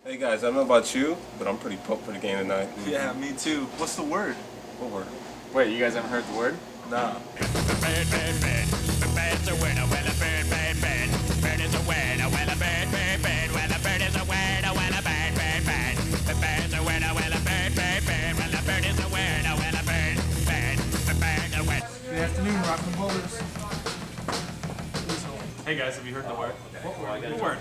Hey guys, I don't know about you, but I'm pretty pumped for the game tonight. Yeah, me too. What's the word? What word? Wait, you guys haven't heard the word? Nah. Good afternoon, Rockland Boulders. Hey guys, have you heard the word? What word?